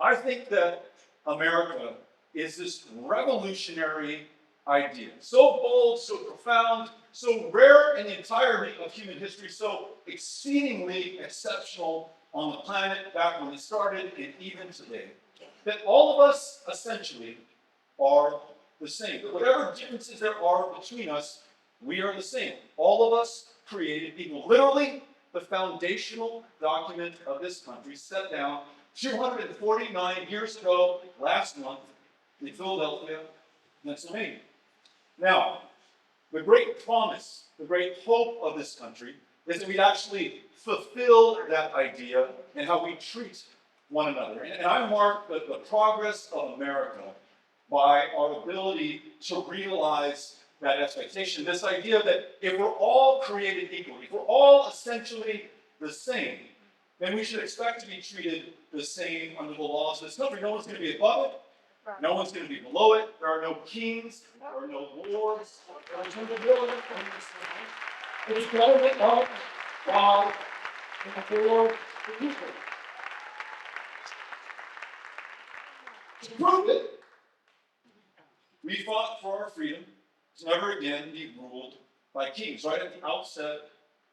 I think that America is this revolutionary idea, so bold, so profound, so rare in the entirety of human history, so exceedingly exceptional on the planet back when it started and even today, that all of us essentially are the same. Whatever differences there are between us, we are the same. All of us created equal. Literally, the foundational document of this country set down 249 years ago, last month, in Philadelphia, Pennsylvania. Now, the great promise, the great hope of this country is that we actually fulfill that idea in how we treat one another. And I mark the progress of America by our ability to realize that expectation, this idea that if we're all created equally, if we're all essentially the same, then we should expect to be treated the same under the laws of this country. No one's going to be above it. No one's going to be below it. There are no kings. There are no lords. There is no nobility. It's government of God and for the people. To prove it, we fought for our freedom to never again be ruled by kings, right at the outset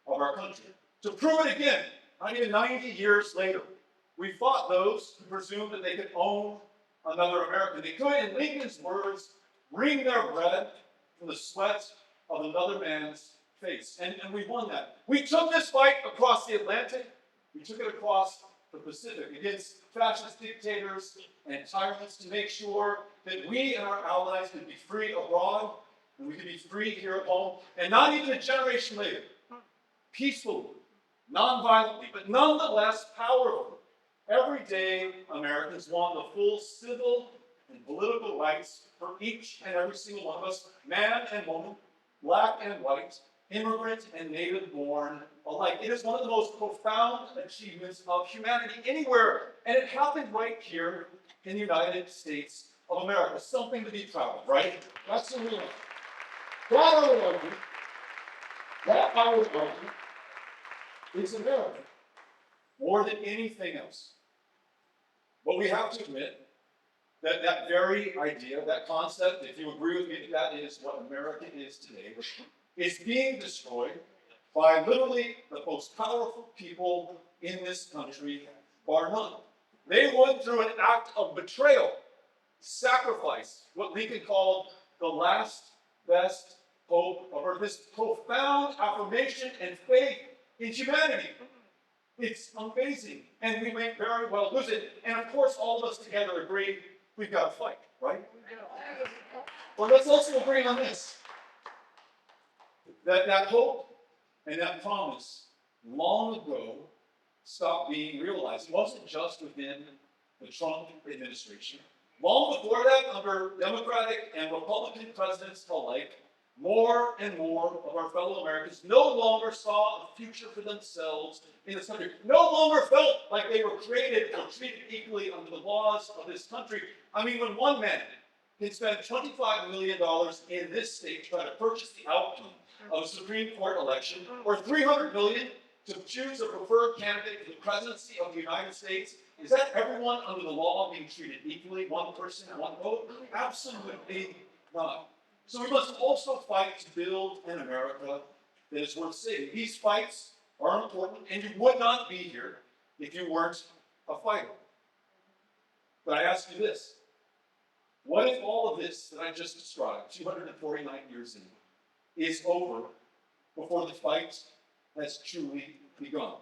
of our country. To prove it again, not even 90 years later, we fought those who presumed that they could own another America. They could, in Lincoln's words, wring their bread from the sweat of another man's face. And we won that. We took this fight across the Atlantic. We took it across the Pacific against fascist dictators and tyrants to make sure that we and our allies could be free abroad and we could be free here at home. And not even a generation later, peacefully, non-violently, but nonetheless powerfully, every day Americans won the full civil and political rights for each and every single one of us, man and woman, black and white, immigrant and native-born alike. It is one of the most profound achievements of humanity anywhere, and it happened right here in the United States of America. Something to be proud of, right? That's the real. That I would argue, is America more than anything else. But we have to admit that that very idea, that concept, if you agree with me that that is what America is today, is being destroyed by literally the most powerful people in this country, bar none. They went through an act of betrayal, sacrifice, what Lincoln called the last best hope of earth, this profound affirmation and faith in humanity. It's amazing, and we may very well lose it. And of course, all of us together agree we've got to fight, right? But let's also agree on this, that hope and that promise long ago stopped being realized. It wasn't just within the Trump administration. Long before that, under Democratic and Republican presidents alike, more and more of our fellow Americans no longer saw a future for themselves in this country, no longer felt like they were created or treated equally under the laws of this country. I mean, when one man can spend $25 million in this state to try to purchase the outcome of a Supreme Court election, or $300 million to choose a preferred candidate for the presidency of the United States, is that everyone under the law being treated equally, one person, one vote? Absolutely not. So we must also fight to build an America that is worth saving. These fights are important, and you would not be here if you weren't a fighter. But I ask you this: what if all of this that I just described, 249 years in, is over before the fight has truly begun?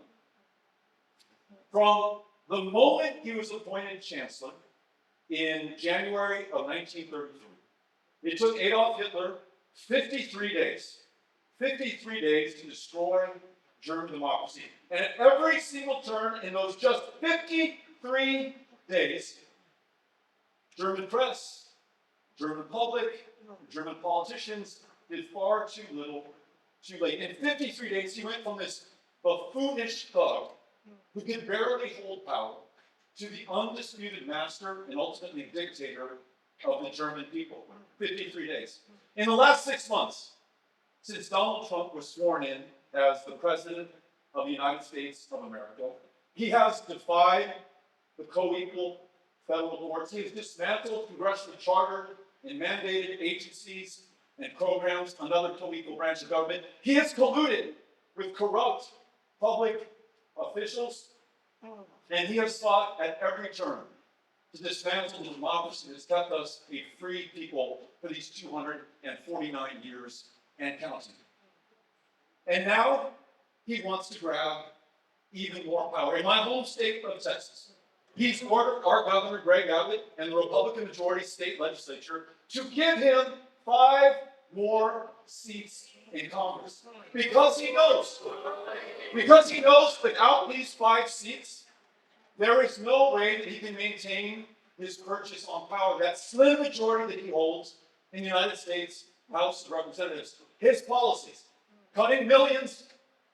From the moment he was appointed chancellor in January of 1933, it took Adolf Hitler 53 days to destroy German democracy. And at every single turn in those just 53 days, German press, German public, German politicians did far too little, too late. In 53 days, he went from this buffoonish thug who could barely hold power to the undisputed master and ultimately dictator of the German people. 53 days. In the last 6 months, since Donald Trump was sworn in as the President of the United States of America, he has defied the co-equal federal courts. He has dismantled congressionally chartered and mandated agencies and programs, another co-equal branch of government. He has colluded with corrupt public officials, and he has fought at every turn to dismantle the democracy that has kept us a free people for these 249 years and counting. And now he wants to grab even more power. In my home state of Texas, he's ordered our governor, Greg Abbott, and the Republican majority state legislature to give him 5 more seats in Congress. Because he knows without these 5 seats, there is no way that he can maintain his purchase on power, that slim majority that he holds in the United States House of Representatives. His policies, cutting millions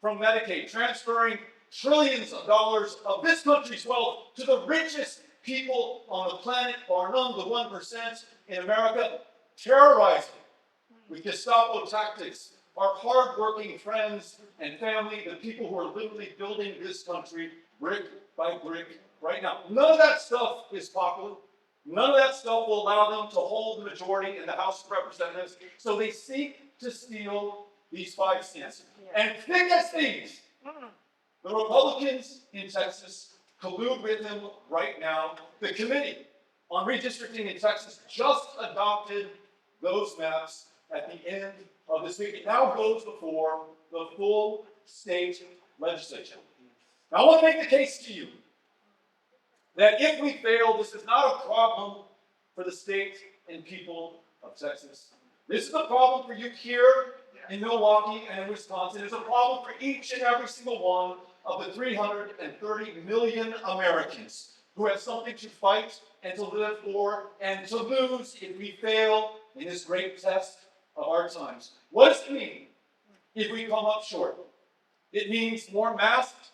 from Medicaid, transferring trillions of dollars of this country's wealth to the richest people on the planet, bar none, the 1% in America, terrorizing with Gestapo tactics our hardworking friends and family, the people who are literally building this country brick by brick right now. None of that stuff is popular. None of that stuff will allow them to hold the majority in the House of Representatives. So they seek to steal these 5 seats. And thick as thieves, the Republicans in Texas collude with them right now. The Committee on Redistricting in Texas just adopted those maps at the end of this week. It now goes before the full state legislature. Now, I want to make the case to you that if we fail, this is not a problem for the state and people of Texas. This is a problem for you here in Milwaukee and in Wisconsin. It's a problem for each and every single one of the 330 million Americans who have something to fight and to live for and to lose if we fail in this great test of our times. What does it mean if we come up short? It means more masked,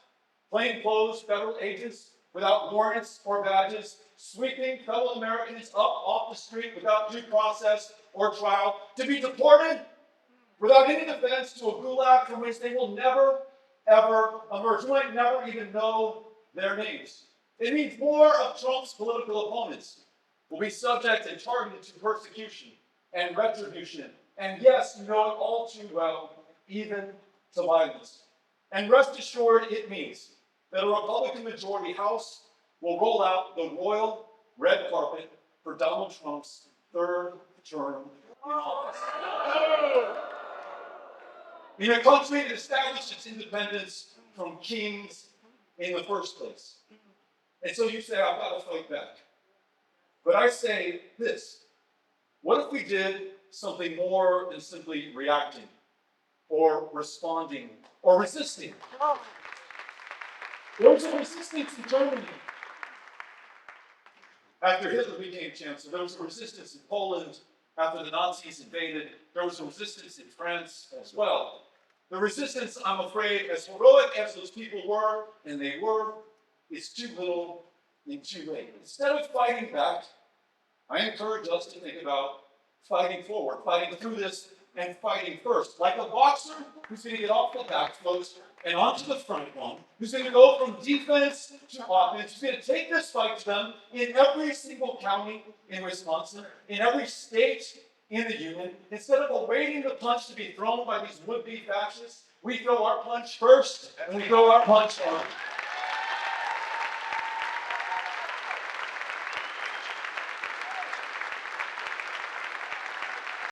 plainclothes federal agents without warrants or badges, sweeping fellow Americans up off the street without due process or trial, to be deported without any defense to a gulag from which they will never, ever emerge. You might never even know their names. It means more of Trump's political opponents will be subject and targeted to persecution and retribution. And yes, you know it all too well, even to violence. And rest assured, it means that a Republican majority House will roll out the royal red carpet for Donald Trump's 3rd term in office. In a country that established its independence from kings in the first place. And so you say, I've got to fight back. But I say this: what if we did something more than simply reacting or responding or resisting? There was a resistance in Germany after Hitler became chancellor. There was a resistance in Poland after the Nazis invaded. There was a resistance in France as well. The resistance, I'm afraid, as heroic as those people were, and they were, is too little and too late. Instead of fighting back, I encourage us to think about fighting forward, fighting through this, and fighting first. Like a boxer who's going to get off the back foot and onto the front one, who's going to go from defense to offense, who's going to take this fight to them in every single county in Wisconsin, in every state in the Union. Instead of awaiting the punch to be thrown by these would-be fascists, we throw our punch first, and we throw our punch hard.